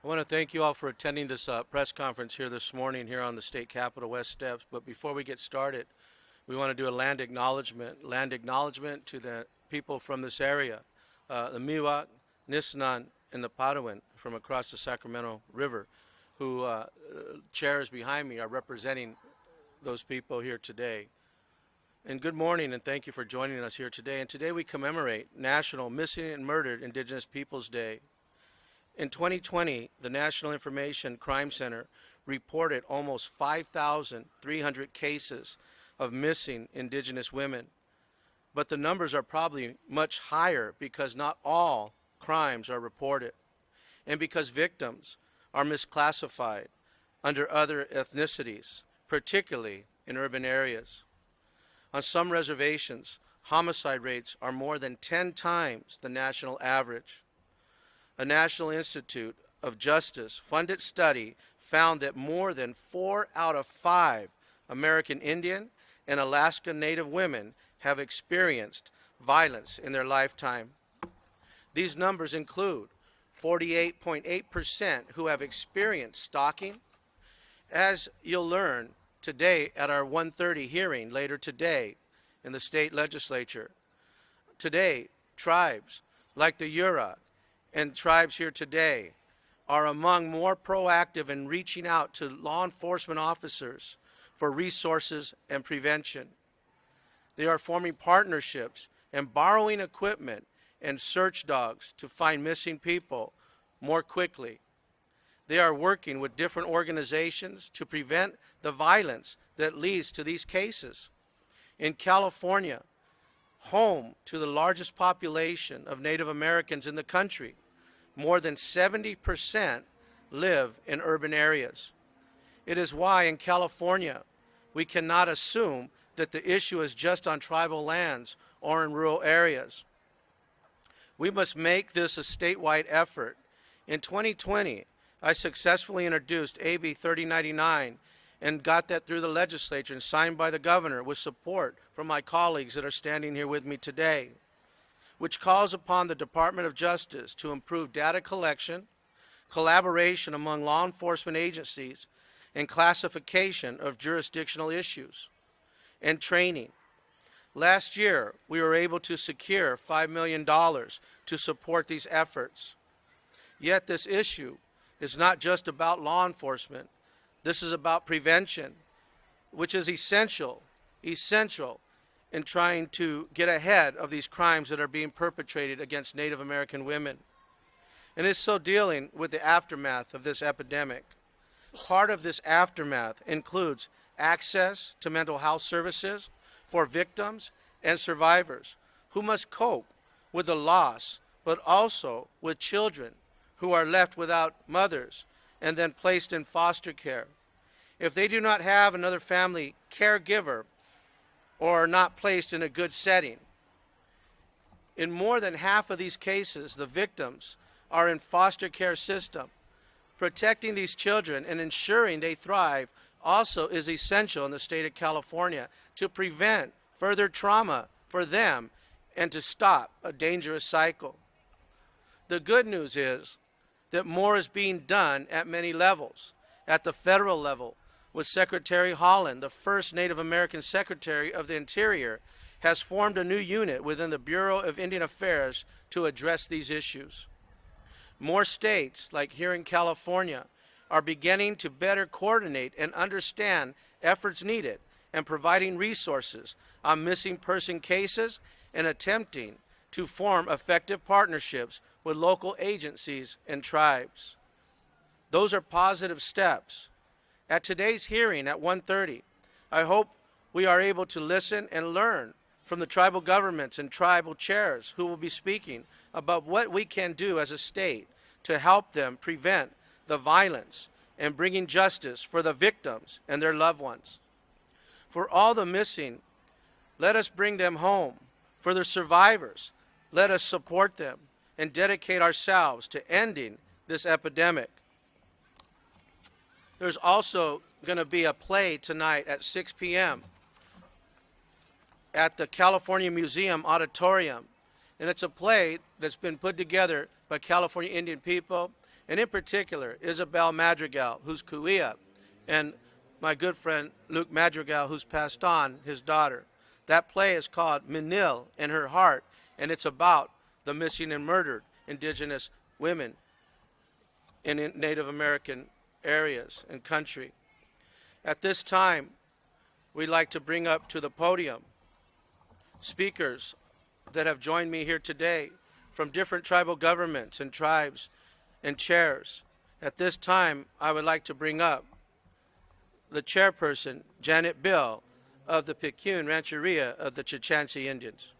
I want to thank you all for attending this press conference here this morning here on the State Capitol West steps. But before we get started, we want to do a land acknowledgement to the people from this area, the Miwok, Nisnan, and the Padawan from across the Sacramento River, who chairs behind me are representing those people here today. And good morning, and thank you for joining us here today. And today we commemorate National Missing and Murdered Indigenous Peoples Day. In 2020, the National Information Crime Center reported almost 5,300 cases of missing Indigenous women. But the numbers are probably much higher because not all crimes are reported, and because victims are misclassified under other ethnicities, particularly in urban areas. On some reservations, homicide rates are more than 10 times the national average. A National Institute of Justice funded study found that more than 4 out of 5 American Indian and Alaska Native women have experienced violence in their lifetime. These numbers include 48.8% who have experienced stalking. As you'll learn today at our 1:30 hearing later today in the state legislature, today tribes like the Yurok and tribes here today are among more proactive in reaching out to law enforcement officers for resources and prevention. They are forming partnerships and borrowing equipment and search dogs to find missing people more quickly. They are working with different organizations to prevent the violence that leads to these cases. In California, home to the largest population of Native Americans in the country, more than 70% live in urban areas. It is why in California, we cannot assume that the issue is just on tribal lands or in rural areas. We must make this a statewide effort. In 2020, I successfully introduced AB 3099 and got that through the legislature and signed by the governor with support from my colleagues that are standing here with me today, which calls upon the Department of Justice to improve data collection, collaboration among law enforcement agencies, and classification of jurisdictional issues, and training. Last year, we were able to secure $5 million to support these efforts. Yet this issue is not just about law enforcement. This is about prevention, which is essential in trying to get ahead of these crimes that are being perpetrated against Native American women. And it's so dealing with the aftermath of this epidemic. Part of this aftermath includes access to mental health services for victims and survivors who must cope with the loss, but also with children who are left without mothers and then placed in foster care. If they do not have another family caregiver or are not placed in a good setting, in more than half of these cases, the victims are in foster care system. Protecting these children and ensuring they thrive also is essential in the state of California to prevent further trauma for them and to stop a dangerous cycle. The good news is that more is being done at many levels. At the federal level, with Secretary Holland, the first Native American Secretary of the Interior, has formed a new unit within the Bureau of Indian Affairs to address these issues. More states, like here in California, are beginning to better coordinate and understand efforts needed and providing resources on missing person cases and attempting to form effective partnerships with local agencies and tribes. Those are positive steps. At today's hearing at 1:30, I hope we are able to listen and learn from the tribal governments and tribal chairs who will be speaking about what we can do as a state to help them prevent the violence and bringing justice for the victims and their loved ones. For all the missing, let us bring them home. For the survivors, let us support them and dedicate ourselves to ending this epidemic. There's also going to be a play tonight at 6 p.m. at the California Museum Auditorium. And it's a play that's been put together by California Indian people and in particular, Isabel Madrigal, who's Kuia, and my good friend Luke Madrigal, who's passed on, his daughter. That play is called Menil in Her Heart, and it's about the missing and murdered Indigenous women in Native American areas and country. At this time, we'd like to bring up to the podium speakers that have joined me here today from different tribal governments and tribes and chairs. At this time, I would like to bring up the chairperson, Janet Bill, of the Picayune Rancheria of the Chukchansi Indians.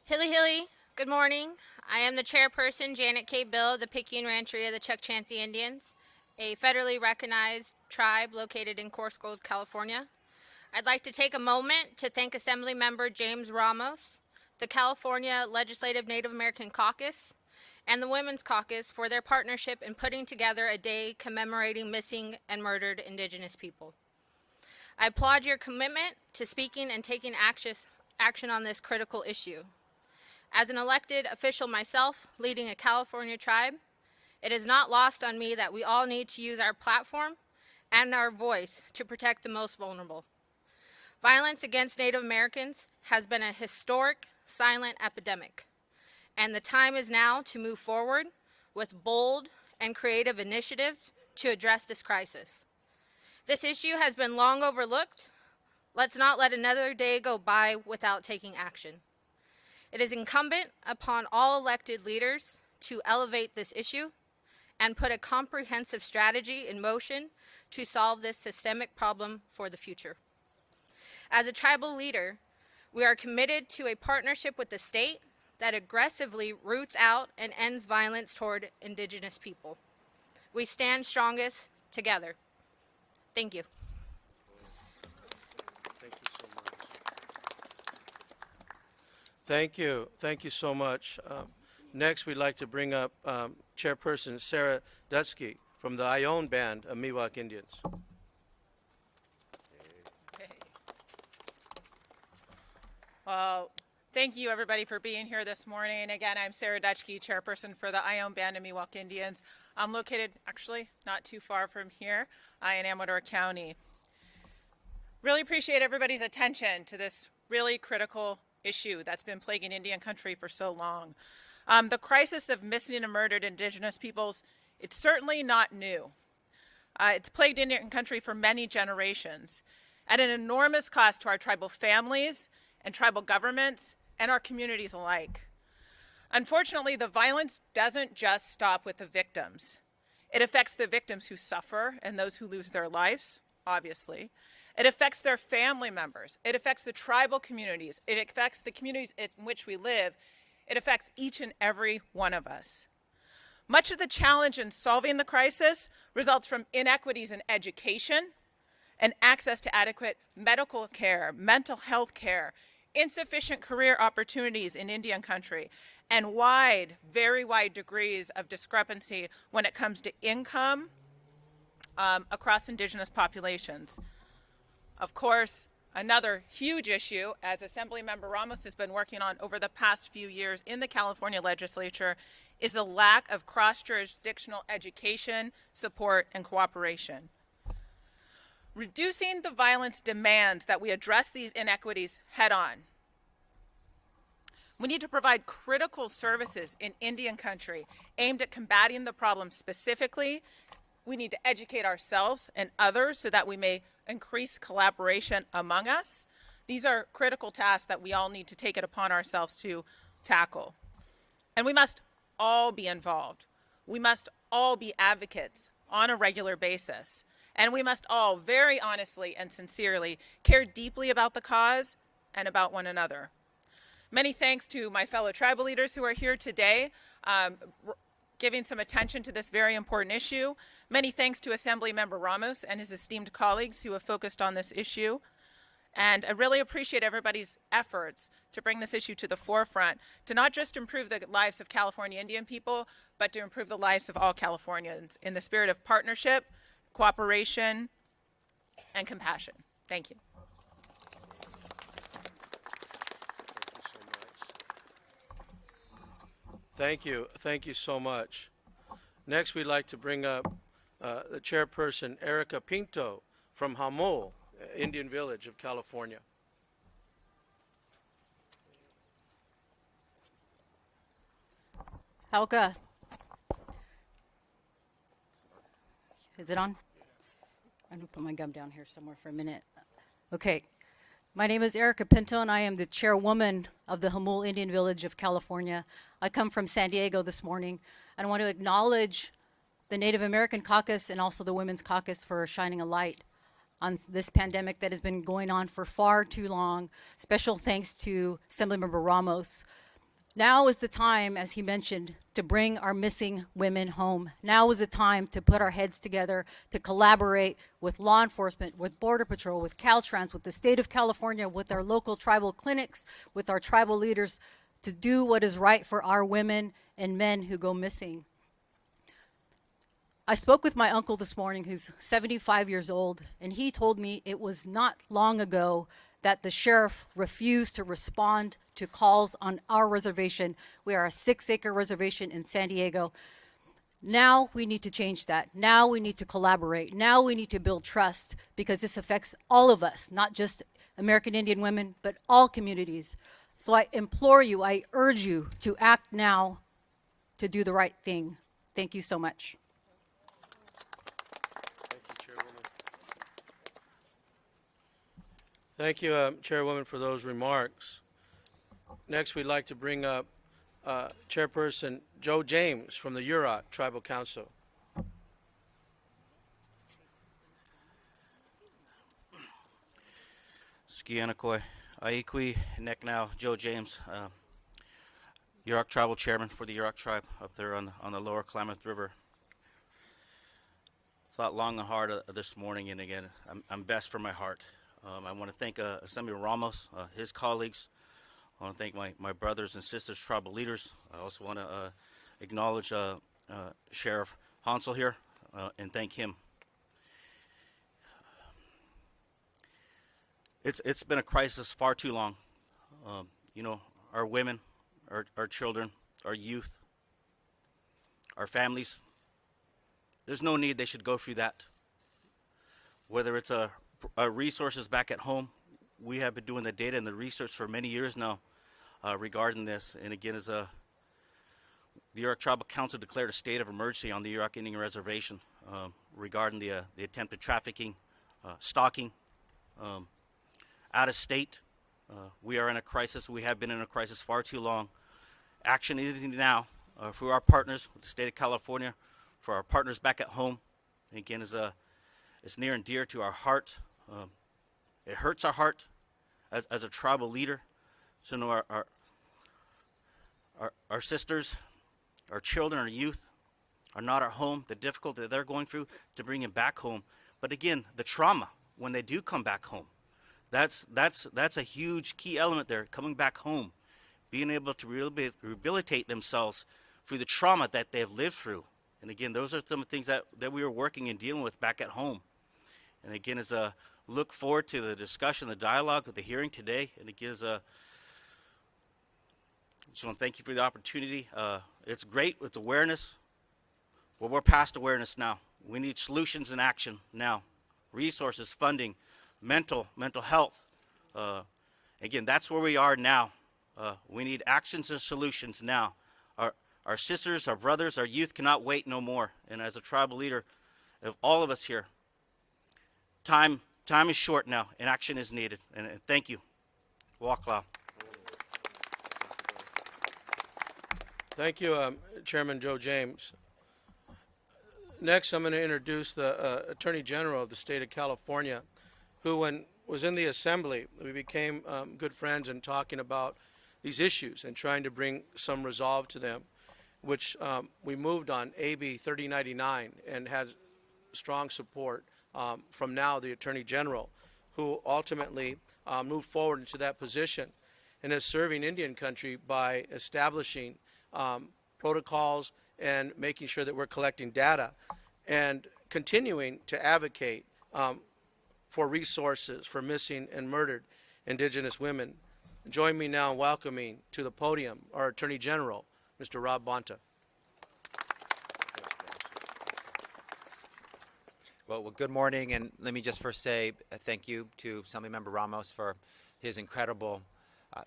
Hilly Hilly, good morning. I am the chairperson, Janet K. Bill, of the Picayune Rancheria of the Chukchansi Indians, a federally recognized tribe located in Coarse Gold, California. I'd like to take a moment to thank Assemblymember James Ramos, the California Legislative Native American Caucus, and the Women's Caucus for their partnership in putting together a day commemorating missing and murdered Indigenous people. I applaud your commitment to speaking and taking action on this critical issue. As an elected official myself, leading a California tribe, it is not lost on me that we all need to use our platform and our voice to protect the most vulnerable. Violence against Native Americans has been a historic, silent epidemic, and the time is now to move forward with bold and creative initiatives to address this crisis. This issue has been long overlooked. Let's not let another day go by without taking action. It is incumbent upon all elected leaders to elevate this issue and put a comprehensive strategy in motion to solve this systemic problem for the future. As a tribal leader, we are committed to a partnership with the state that aggressively roots out and ends violence toward Indigenous people. We stand strongest together. Thank you. Thank you. Thank you so much. Next, we'd like to bring up Chairperson Sarah Dusky from the Ione Band of Miwok Indians. Well, thank you everybody for being here this morning. Again, I'm Sarah Dutchke, chairperson for the Ione Band of Miwok Indians. I'm located actually not too far from here in Amador County. Really appreciate everybody's attention to this really critical issue that's been plaguing Indian country for so long. The crisis of missing and murdered Indigenous peoples, it's certainly not new. It's plagued Indian country for many generations at an enormous cost to our tribal families and tribal governments and our communities alike. Unfortunately, the violence doesn't just stop with the victims. It affects the victims who suffer and those who lose their lives, obviously. It affects their family members. It affects the tribal communities. It affects the communities in which we live. It affects each and every one of us. Much of the challenge in solving the crisis results from inequities in education and access to adequate medical care, mental health care, insufficient career opportunities in Indian country, and very wide degrees of discrepancy when it comes to income across Indigenous populations. Of course, another huge issue, as Assemblymember Ramos has been working on over the past few years in the California legislature, is the lack of cross-jurisdictional education, support, and cooperation. Reducing the violence demands that we address these inequities head-on. We need to provide critical services in Indian country aimed at combating the problem specifically. We need to educate ourselves and others so that we may increase collaboration among us. These are critical tasks that we all need to take it upon ourselves to tackle. And we must all be involved. We must all be advocates on a regular basis. And we must all very honestly and sincerely care deeply about the cause and about one another. Many thanks to my fellow tribal leaders who are here today, giving some attention to this very important issue. Many thanks to Assemblymember Ramos and his esteemed colleagues who have focused on this issue. And I really appreciate everybody's efforts to bring this issue to the forefront, to not just improve the lives of California Indian people, but to improve the lives of all Californians in the spirit of partnership, cooperation, and compassion. Thank you. Thank you. Thank you so much. Next, we'd like to bring up the chairperson, Erica Pinto from Hamul, Indian Village of California. Helga. Is it on? I'm going to put my gum down here somewhere for a minute. Okay. My name is Erica Pinto, and I am the chairwoman of the Hamul Indian Village of California. I come from San Diego this morning, and I want to acknowledge the Native American Caucus and also the Women's Caucus for shining a light on this pandemic that has been going on for far too long. Special thanks to Assemblymember Ramos. Now is the time, as he mentioned, to bring our missing women home. Now is the time to put our heads together, to collaborate with law enforcement, with Border Patrol, with Caltrans, with the state of California, with our local tribal clinics, with our tribal leaders, to do what is right for our women and men who go missing. I spoke with my uncle this morning, who's 75 years old, and he told me it was not long ago that the sheriff refused to respond to calls on our reservation. We are a 6-acre reservation in San Diego. Now we need to change that. Now we need to collaborate. Now we need to build trust, because this affects all of us, not just American Indian women, but all communities. So I implore you, I urge you to act now to do the right thing. Thank you so much. Thank you, Chairwoman, for those remarks. Next, we'd like to bring up Chairperson Joe James from the Yurok Tribal Council. Skianakoi, Aikwi, Neknau, Joe James, Yurok Tribal Chairman for the Yurok Tribe up there on the lower Klamath River. Thought long and hard this morning, and again, I'm best for my heart. I want to thank Assemblymember Ramos, his colleagues. I want to thank my brothers and sisters, tribal leaders. I also want to acknowledge Sheriff Hansel here and thank him. It's been a crisis far too long. You know, our women, our children, our youth, our families, there's no need they should go through that. Whether it's resources back at home, we have been doing the data and the research for many years now regarding this. And again, as the Yurok Tribal Council declared a state of emergency on the Yurok Indian Reservation regarding the attempted trafficking, stalking, out of state. We are in a crisis. We have been in a crisis far too long. Action is needed now for our partners with the state of California, for our partners back at home. And again, it's near and dear to our heart. It hurts our heart as a tribal leader to know our sisters, our children, our youth are not at home, the difficulty that they're going through to bring them back home. But again, the trauma when they do come back home, that's a huge key element there, coming back home, being able to rehabilitate themselves through the trauma that they've lived through. And again, those are some things that we were working and dealing with back at home. And again, as a look forward to the discussion, the dialogue with the hearing today. And again, just want to thank you for the opportunity. It's great with awareness, but we're past awareness now. We need solutions and action now. Resources, funding, mental health. Again, that's where we are now. We need actions and solutions now. Our sisters, our brothers, our youth cannot wait no more. And as a tribal leader of all of us here, time is short now, and action is needed. And thank you. Wakla. Thank you, Chairman Joe James. Next, I'm going to introduce the Attorney General of the state of California, who, when was in the Assembly, we became good friends in talking about these issues and trying to bring some resolve to them, which we moved on AB 3099 and has strong support from now the Attorney General, who ultimately moved forward into that position and is serving Indian country by establishing protocols and making sure that we're collecting data and continuing to advocate for resources for missing and murdered Indigenous women. Join me now in welcoming to the podium our Attorney General, Mr. Rob Bonta. Well, good morning, and let me just first say thank you to Assemblymember Ramos for his incredible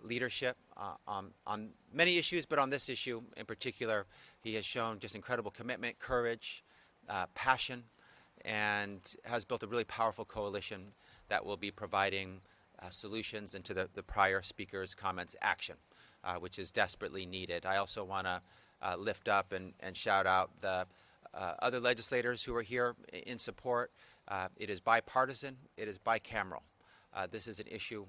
leadership on many issues, but on this issue in particular, he has shown just incredible commitment, courage, passion, and has built a really powerful coalition that will be providing solutions, and to the prior speaker's comments, action, which is desperately needed. I also want to lift up and shout out the other legislators who are here in support. It is bipartisan, it is bicameral. This is an issue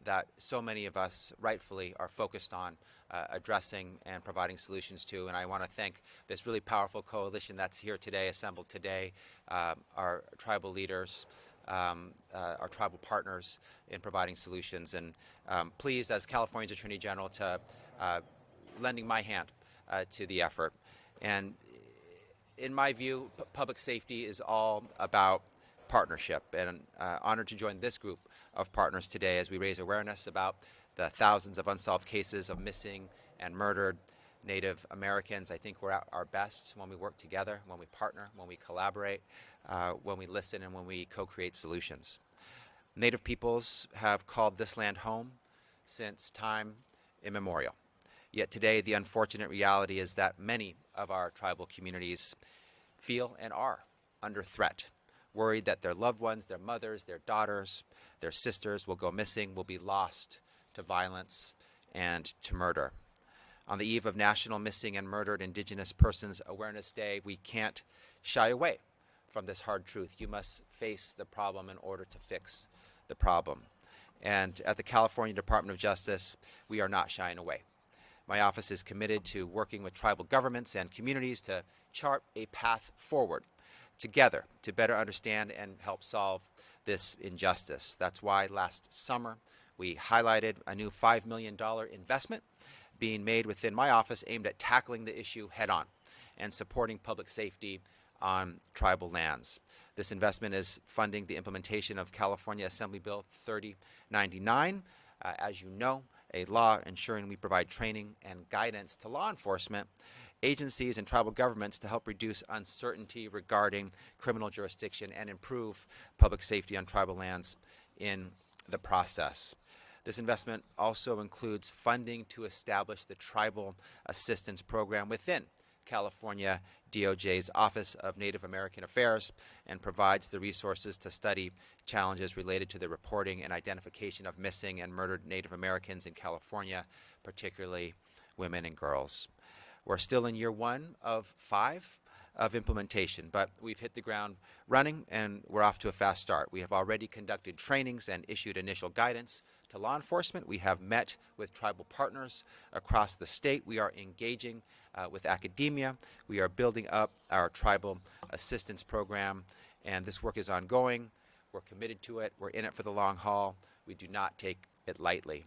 that so many of us rightfully are focused on addressing and providing solutions to. And I want to thank this really powerful coalition that's here today, assembled today, our tribal leaders, our tribal partners in providing solutions. And pleased, as California's Attorney General, to lending my hand to the effort. And in my view, public safety is all about partnership, and honored to join this group of partners today as we raise awareness about the thousands of unsolved cases of missing and murdered Native Americans. I think we're at our best when we work together, when we partner, when we collaborate, when we listen, and when we co-create solutions. Native peoples have called this land home since time immemorial. Yet today, the unfortunate reality is that many of our tribal communities feel and are under threat, worried that their loved ones, their mothers, their daughters, their sisters will go missing, will be lost to violence and to murder. On the eve of National Missing and Murdered Indigenous Persons Awareness Day, we can't shy away from this hard truth. You must face the problem in order to fix the problem. And at the California Department of Justice, we are not shying away. My office is committed to working with tribal governments and communities to chart a path forward together to better understand and help solve this injustice. That's why last summer we highlighted a new $5 million investment being made within my office aimed at tackling the issue head on and supporting public safety on tribal lands. This investment is funding the implementation of California Assembly Bill 3099. As you know, a law ensuring we provide training and guidance to law enforcement agencies and tribal governments to help reduce uncertainty regarding criminal jurisdiction and improve public safety on tribal lands in the process. This investment also includes funding to establish the Tribal Assistance Program within California DOJ's Office of Native American Affairs, and provides the resources to study challenges related to the reporting and identification of missing and murdered Native Americans in California, particularly women and girls. We're still in year 1 of 5 of implementation, but we've hit the ground running and we're off to a fast start. We have already conducted trainings and issued initial guidance to law enforcement. We have met with tribal partners across the state. We are engaging with academia. We are building up our tribal assistance program, and this work is ongoing. We're committed to it. We're in it for the long haul. We do not take it lightly.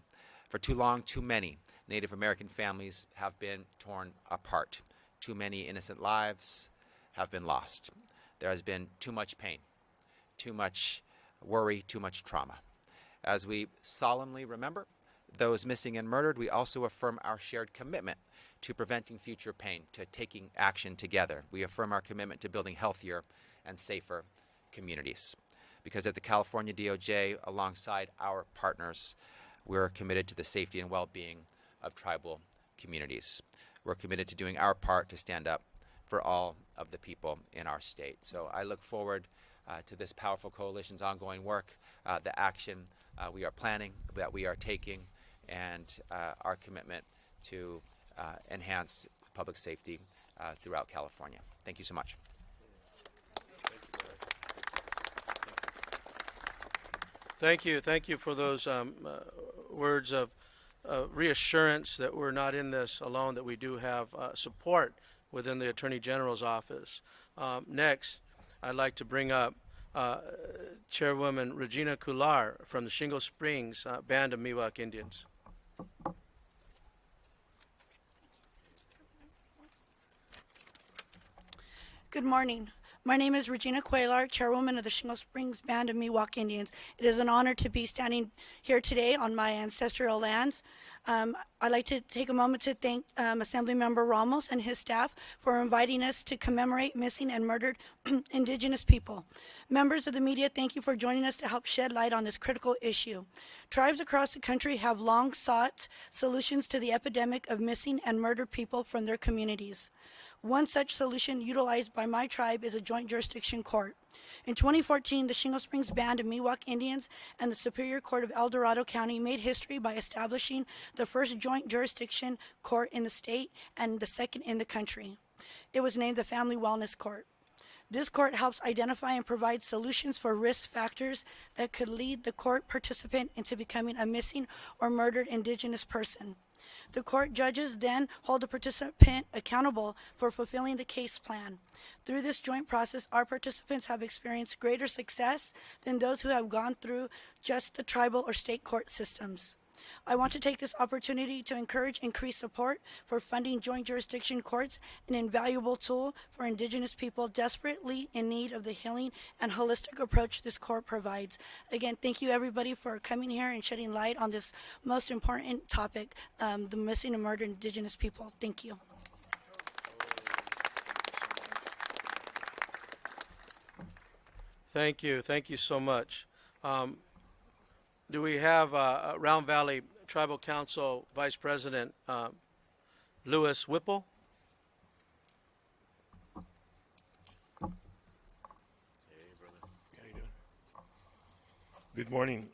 For too long, too many Native American families have been torn apart. Too many innocent lives have been lost. There has been too much pain, too much worry, too much trauma. As we solemnly remember those missing and murdered, we also affirm our shared commitment to preventing future pain, to taking action together. We affirm our commitment to building healthier and safer communities. Because at the California DOJ, alongside our partners, we're committed to the safety and well-being of tribal communities. We're committed to doing our part to stand up for all of the people in our state. So I look forward to this powerful coalition's ongoing work, the action we are planning, that we are taking, and our commitment to enhance public safety throughout California. Thank you so much. Thank you for those words of reassurance that we're not in this alone, that we do have support within the Attorney General's office. Next, I'd like to bring up Chairwoman Regina Cuellar from the Shingle Springs Band of Miwok Indians. Good morning. My name is Regina Cuellar, Chairwoman of the Shingle Springs Band of Miwok Indians. It is an honor to be standing here today on my ancestral lands. I'd like to take a moment to thank Assemblymember Ramos and his staff for inviting us to commemorate missing and murdered Indigenous people. Members of the media, thank you for joining us to help shed light on this critical issue. Tribes across the country have long sought solutions to the epidemic of missing and murdered people from their communities. One such solution utilized by my tribe is a joint jurisdiction court. In 2014, the Shingle Springs Band of Miwok Indians and the Superior Court of El Dorado County made history by establishing the first joint jurisdiction court in the state and the second in the country. It was named the Family Wellness Court. This court helps identify and provide solutions for risk factors that could lead the court participant into becoming a missing or murdered Indigenous person. The court judges then hold the participant accountable for fulfilling the case plan. Through this joint process, our participants have experienced greater success than those who have gone through just the tribal or state court systems. I want to take this opportunity to encourage increased support for funding joint jurisdiction courts, an invaluable tool for Indigenous people desperately in need of the healing and holistic approach this court provides. Again, thank you everybody for coming here and shedding light on this most important topic, the missing and murdered Indigenous people. Thank you. Thank you. Thank you so much. Do we have Round Valley Tribal Council Vice President Lewis Whipple? Hey, brother. How you doing? Good morning.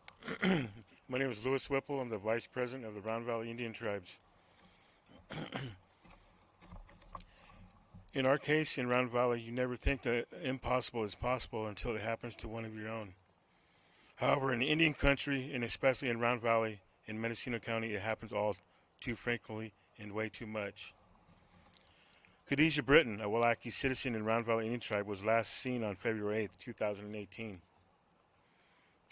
My name is Lewis Whipple. I'm the Vice President of the Round Valley Indian Tribes. In our case, in Round Valley, you never think that impossible is possible until it happens to one of your own. However, in Indian country, and especially in Round Valley, in Mendocino County, it happens all too frequently and way too much. Khadijah Britton, a Wailaki citizen in Round Valley Indian Tribe, was last seen on February 8, 2018.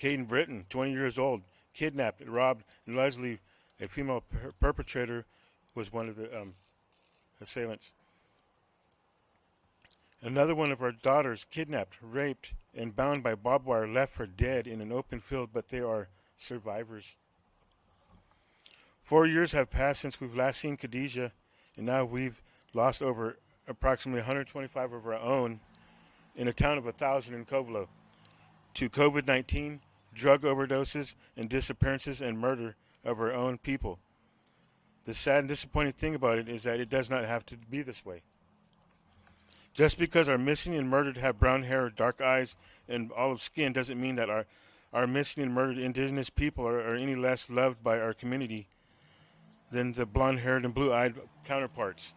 Caden Britton, 20 years old, kidnapped, robbed, and allegedly a female perpetrator was one of the assailants. Another one of our daughters, kidnapped, raped, and bound by barbed wire, left for dead in an open field, but they are survivors. 4 years have passed since we've last seen Khadijah, and now we've lost over approximately 125 of our own in a town of 1,000 in Covelo to COVID-19, drug overdoses, and disappearances and murder of our own people. The sad and disappointing thing about it is that it does not have to be this way. Just because our missing and murdered have brown hair, dark eyes, and olive skin doesn't mean that our missing and murdered Indigenous people are any less loved by our community than the blonde-haired and blue-eyed counterparts.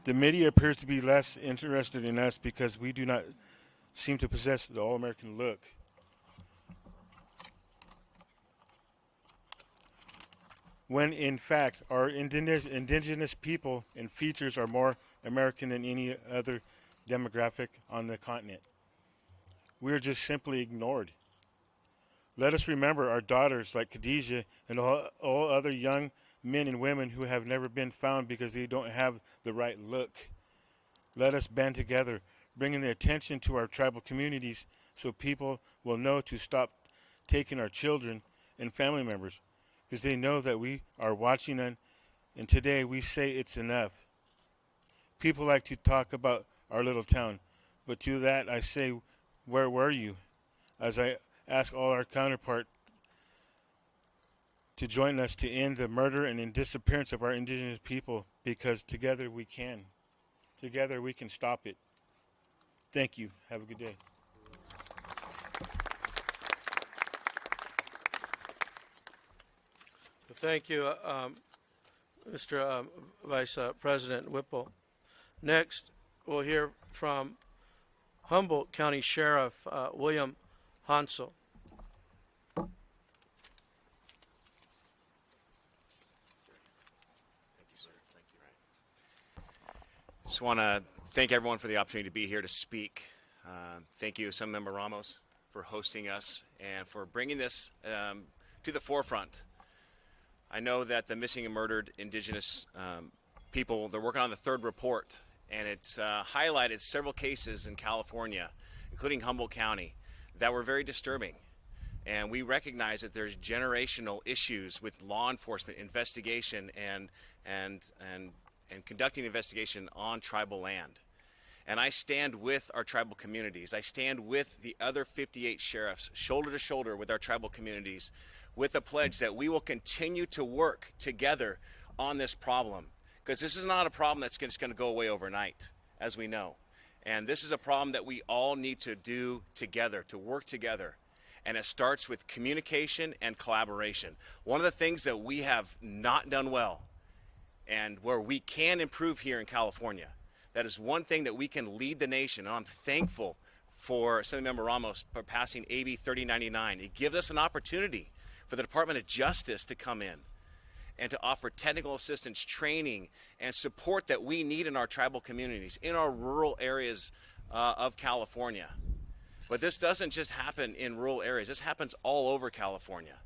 The media appears to be less interested in us because we do not seem to possess the all-American look. When in fact our indigenous people and features are more American than any other demographic on the continent. We are just simply ignored. Let us remember our daughters like Khadijah and all other young men and women who have never been found because they don't have the right look. Let us band together, bringing the attention to our tribal communities so people will know to stop taking our children and family members, because they know that we are watching them, and today we say it's enough. People like to talk about our little town, but to that I say, where were you? As I ask all our counterparts to join us to end the murder and disappearance of our Indigenous people, because together we can. Together we can stop it. Thank you. Have a good day. Thank you, Mr. Vice President Whipple. Next, we'll hear from Humboldt County Sheriff William Hansel. Just want to thank everyone for the opportunity to be here to speak. Thank you, Assemblymember Ramos, for hosting us and for bringing this to the forefront. I know that the missing and murdered Indigenous people, they're working on the third report, and it's highlighted several cases in California, including Humboldt County, that were very disturbing. And we recognize that there's generational issues with law enforcement investigation and conducting investigation on tribal land. And I stand with our tribal communities. I stand with the other 58 sheriffs, shoulder to shoulder with our tribal communities, with the pledge that we will continue to work together on this problem. Because this is not a problem that's just going to go away overnight, as we know. And this is a problem that we all need to do together, to work together. And it starts with communication and collaboration. One of the things that we have not done well, and where we can improve here in California, that is one thing that we can lead the nation. And I'm thankful for Assemblymember Ramos for passing AB 3099. It gives us an opportunity for the Department of Justice to come in and to offer technical assistance, training, and support that we need in our tribal communities, in our rural areas of California. But this doesn't just happen in rural areas. This happens all over California.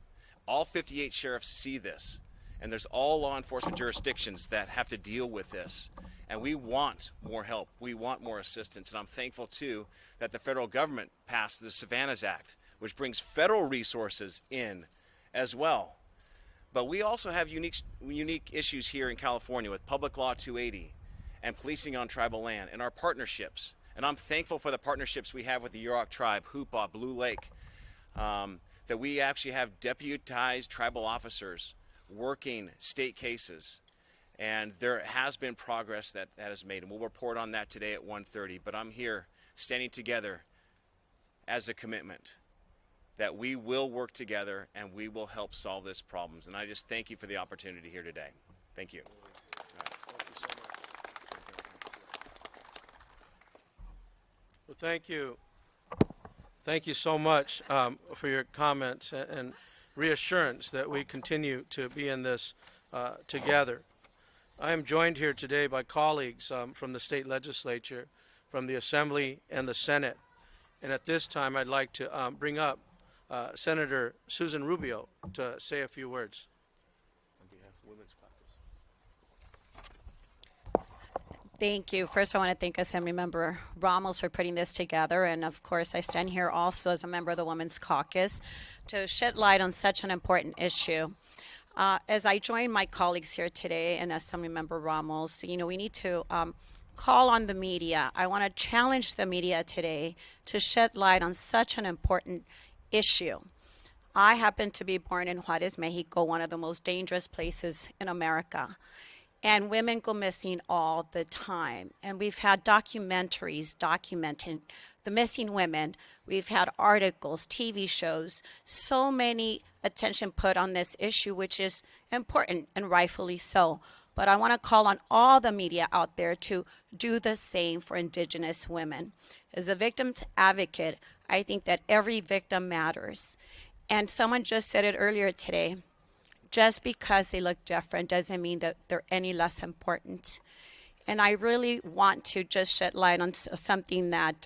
All 58 sheriffs see this, and there's all law enforcement jurisdictions that have to deal with this. And we want more help. We want more assistance. And I'm thankful, too, that the federal government passed the Savannah's Act, which brings federal resources in as well. But we also have unique issues here in California with Public Law 280 and policing on tribal land and our partnerships. And I'm thankful for the partnerships we have with the Yurok tribe, Hoopa, Blue Lake, that we actually have deputized tribal officers working state cases. And there has been progress that is made, and we'll report on that today at 1:30. But I'm here standing together as a commitment that we will work together and we will help solve this problems. And I just thank you for the opportunity here today. Thank you. Well, thank you. Thank you so much for your comments and reassurance that we continue to be in this together. I am joined here today by colleagues from the state legislature, from the Assembly and the Senate. And at this time, I'd like to bring up Senator Susan Rubio to say a few words. On behalf of Women's Caucus. Thank you. First, I want to thank Assemblymember Ramos for putting this together. And of course, I stand here also as a member of the Women's Caucus to shed light on such an important issue. As I join my colleagues here today and Assemblymember Ramos, we need to call on the media. I want to challenge the media today to shed light on such an important issue. I happen to be born in Juarez, Mexico, one of the most dangerous places in America. And women go missing all the time. And we've had documentaries documenting the missing women. We've had articles, TV shows, so many attention put on this issue, which is important and rightfully so. But I want to call on all the media out there to do the same for Indigenous women. As a victim's advocate, I think that every victim matters. And someone just said it earlier today, just because they look different doesn't mean that they're any less important. And I really want to just shed light on something that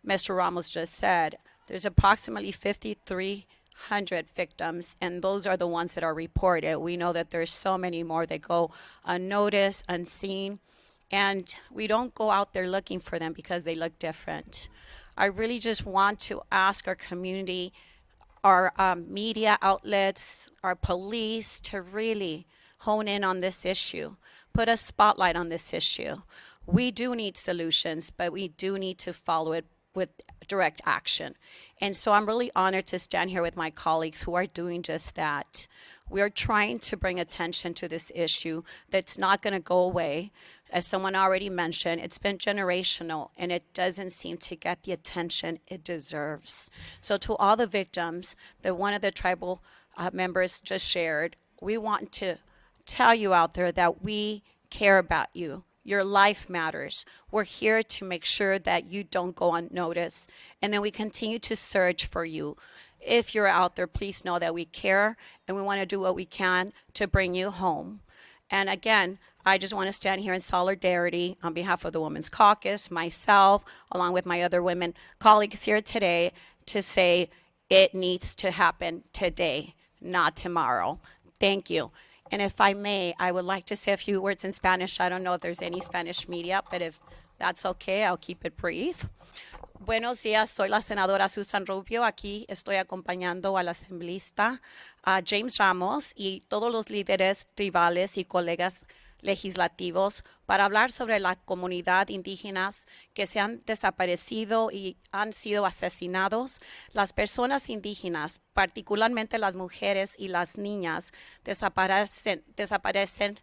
Mr. Ramos just said. There's approximately 5,300 victims, and those are the ones that are reported. We know that there's so many more that go unnoticed, unseen, and we don't go out there looking for them because they look different. I really just want to ask our community, our media outlets, our police to really hone in on this issue, put a spotlight on this issue. We do need solutions, but we do need to follow it with direct action. And so I'm really honored to stand here with my colleagues who are doing just that. We are trying to bring attention to this issue that's not going to go away. As someone already mentioned, it's been generational, and it doesn't seem to get the attention it deserves. So to all the victims that one of the tribal members just shared, we want to tell you out there that we care about you. Your life matters. We're here to make sure that you don't go unnoticed, and then we continue to search for you. If you're out there, please know that we care, and we want to do what we can to bring you home. And again, I just want to stand here in solidarity on behalf of the Women's Caucus, myself, along with my other women colleagues here today, to say it needs to happen today, not tomorrow. Thank you. And if I may, I would like to say a few words in Spanish. I don't know if there's any Spanish media, but if that's okay, I'll keep it brief. Buenos días, soy la senadora Susan Rubio. Aquí estoy acompañando al asambleísta James Ramos y todos los líderes tribales y colegas legislativos para hablar sobre la comunidad indígenas que se han desaparecido y han sido asesinados. Las personas indígenas, particularmente las mujeres y las niñas, desaparecen,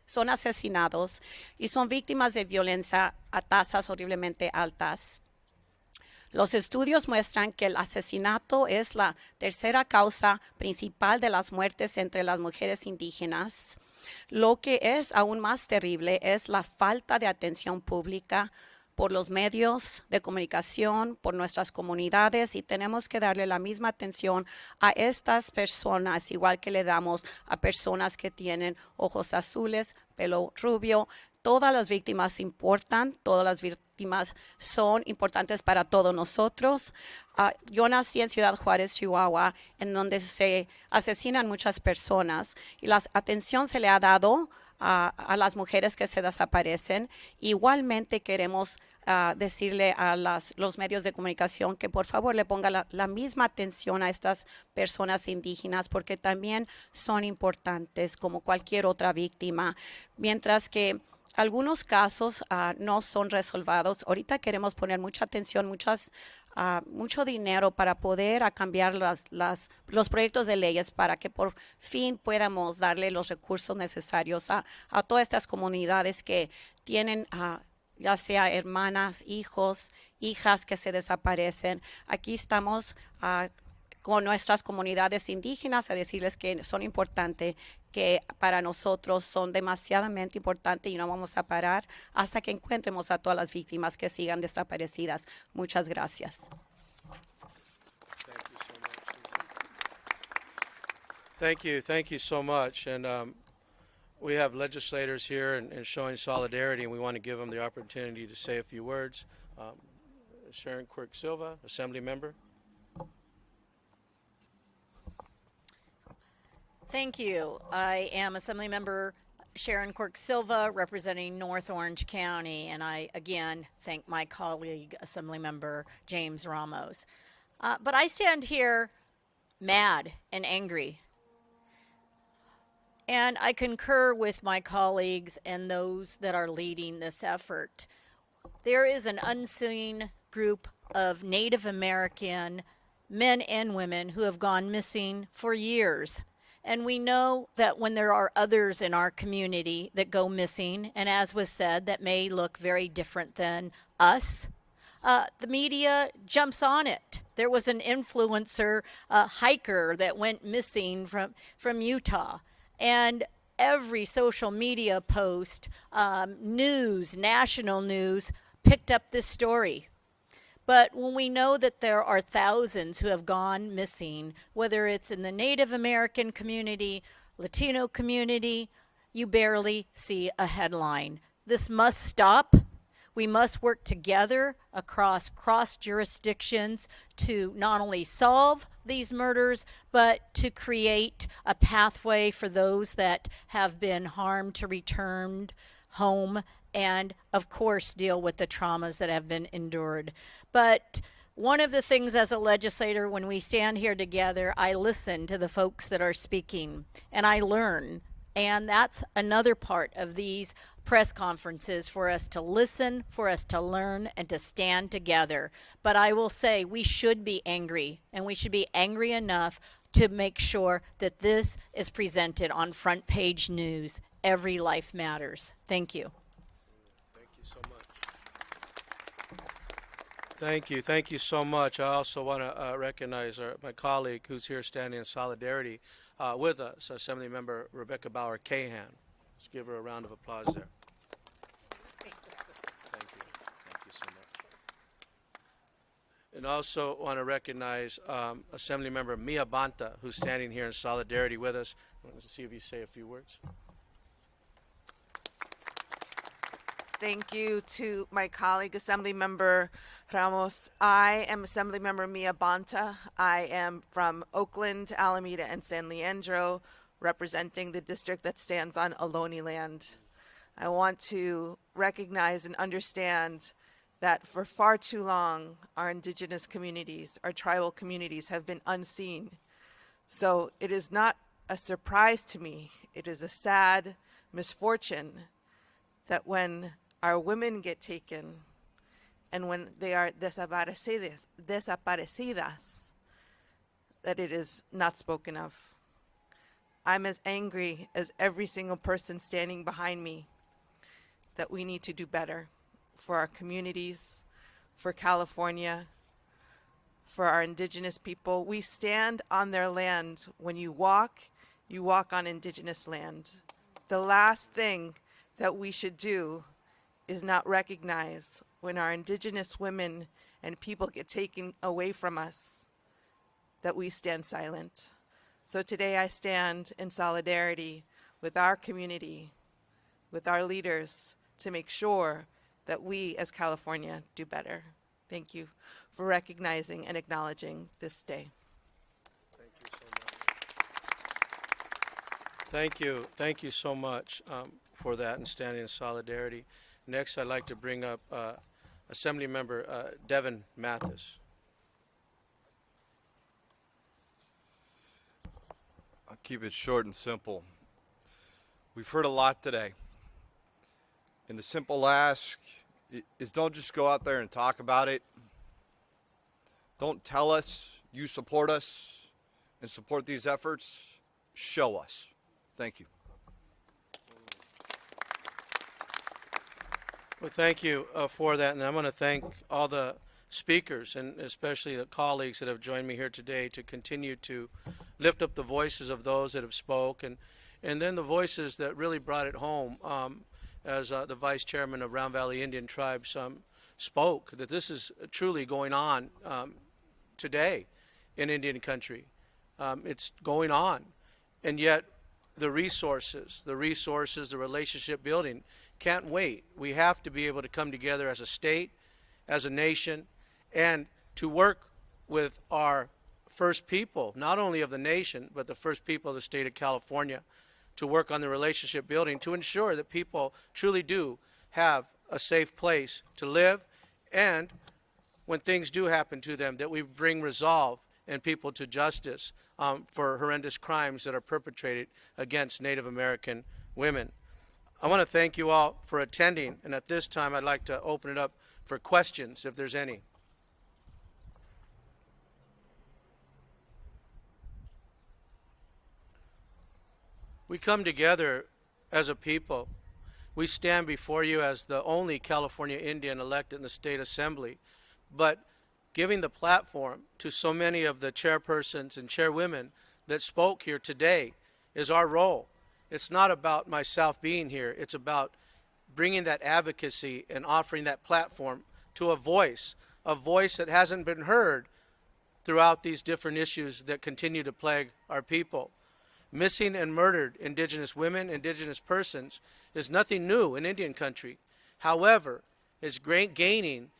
son asesinados y son víctimas de violencia a tasas horriblemente altas. Los estudios muestran que el asesinato es la tercera causa principal de las muertes entre las mujeres indígenas. Lo que es aún más terrible es la falta de atención pública por los medios de comunicación, por nuestras comunidades, y tenemos que darle la misma atención a estas personas, igual que le damos a personas que tienen ojos azules, pelo rubio. Todas las víctimas importan, todas las víctimas son importantes para todos nosotros. Yo nací en Ciudad Juárez, Chihuahua, en donde se asesinan muchas personas y la atención se le ha dado a las mujeres que se desaparecen. Igualmente queremos decirle a los medios de comunicación que por favor le pongan la misma atención a estas personas indígenas, porque también son importantes como cualquier otra víctima. Mientras que algunos casos no son resolvidos, ahorita queremos poner mucha atención, mucho dinero para poder cambiar los proyectos de leyes para que por fin podamos darle los recursos necesarios a todas estas comunidades que tienen ya sea hermanas, hijos, hijas que se desaparecen. Aquí estamos con nuestras comunidades indígenas a decirles que son importantes, que para nosotros son demasiadamente importantes y no vamos a parar hasta que encontremos a todas las víctimas que sigan desaparecidas. Muchas gracias. Thank you so much. And we have legislators here and showing solidarity, and we want to give them the opportunity to say a few words. Sharon Quirk Silva, Assembly Member. Thank you. I am Assemblymember Sharon Quirk Silva, representing North Orange County, and I again thank my colleague, Assemblymember James Ramos. But I stand here mad and angry. And I concur with my colleagues and those that are leading this effort. There is an unseen group of Native American men and women who have gone missing for years. And we know that when there are others in our community that go missing, and as was said, that may look very different than us, the media jumps on it. There was an influencer hiker that went missing from Utah. And every social media post, news, national news, picked up this story. But when we know that there are thousands who have gone missing, whether it's in the Native American community, Latino community, you barely see a headline. This must stop. We must work together across cross-jurisdictions to not only solve these murders, but to create a pathway for those that have been harmed to return home and, of course, deal with the traumas that have been endured. But one of the things as a legislator, when we stand here together, I listen to the folks that are speaking, and I learn. And that's another part of these press conferences, for us to listen, for us to learn, and to stand together. But I will say we should be angry, and we should be angry enough to make sure that this is presented on front page news. Every life matters. Thank you. Thank you so much. Thank you so much. I also want to recognize my colleague who's here standing in solidarity with us, Assemblymember Rebecca Bauer-Cahan. Let's give her a round of applause there. Thank you so much. And also want to recognize Assemblymember Mia Bonta, who's standing here in solidarity with us. Let's see if you say a few words. Thank you to my colleague, Assemblymember Ramos. I am Assemblymember Mia Bonta. I am from Oakland, Alameda, and San Leandro, representing the district that stands on Ohlone land. I want to recognize and understand that for far too long, our Indigenous communities, our tribal communities have been unseen. So it is not a surprise to me, it is a sad misfortune that when our women get taken and when they are desaparecidas, that it is not spoken of. I'm as angry as every single person standing behind me that we need to do better for our communities, for California, for our Indigenous people. We stand on their land. When you walk on Indigenous land. The last thing that we should do is not recognize when our Indigenous women and people get taken away from us, that we stand silent. So today I stand in solidarity with our community, with our leaders, to make sure that we as California do better. Thank you for recognizing and acknowledging this day. Thank you. Thank you so much for that and standing in solidarity. Next, I'd like to bring up Assemblymember Devin Mathis. I'll keep it short and simple. We've heard a lot today. And the simple ask is don't just go out there and talk about it. Don't tell us you support us and support these efforts. Show us. Thank you. Well, thank you for that, and I'm going to thank all the speakers and especially the colleagues that have joined me here today to continue to lift up the voices of those that have spoke and then the voices that really brought it home as the Vice Chairman of Round Valley Indian Tribes spoke, that this is truly going on today in Indian country. It's going on, and yet the resources, the relationship building can't wait. We have to be able to come together as a state, as a nation, and to work with our first people, not only of the nation, but the first people of the state of California, to work on the relationship building to ensure that people truly do have a safe place to live, and when things do happen to them, that we bring resolve and people to justice for horrendous crimes that are perpetrated against Native American women. I want to thank you all for attending, and at this time I'd like to open it up for questions if there's any. We come together as a people. We stand before you as the only California Indian elected in the state assembly, but giving the platform to so many of the chairpersons and chairwomen that spoke here today is our role. It's not about myself being here. It's about bringing that advocacy and offering that platform to a voice that hasn't been heard throughout these different issues that continue to plague our people. Missing and murdered Indigenous women, Indigenous persons is nothing new in Indian country. However, it's gaining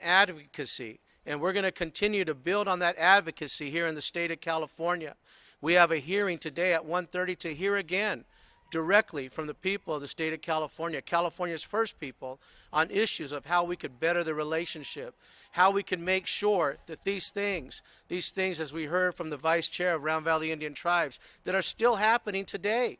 advocacy, and we're going to continue to build on that advocacy here in the state of California. We have a hearing today at 1:30 to hear again directly from the people of the state of California, California's first people, on issues of how we could better the relationship, how we can make sure that these things, as we heard from the Vice Chair of Round Valley Indian Tribes, that are still happening today.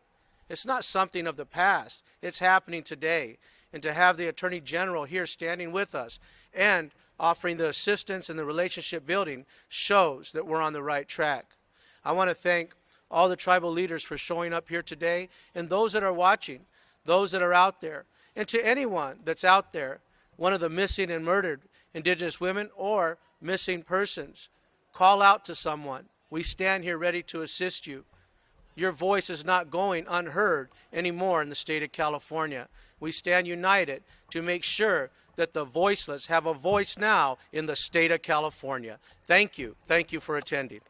It's not something of the past. It's happening today. And to have the Attorney General here standing with us and offering the assistance and the relationship building shows that we're on the right track. I want to thank all the tribal leaders for showing up here today, and those that are watching, those that are out there, and to anyone that's out there, one of the missing and murdered Indigenous women or missing persons, call out to someone. We stand here ready to assist you. Your voice is not going unheard anymore in the state of California. We stand united to make sure that the voiceless have a voice now in the state of California. Thank you. Thank you for attending.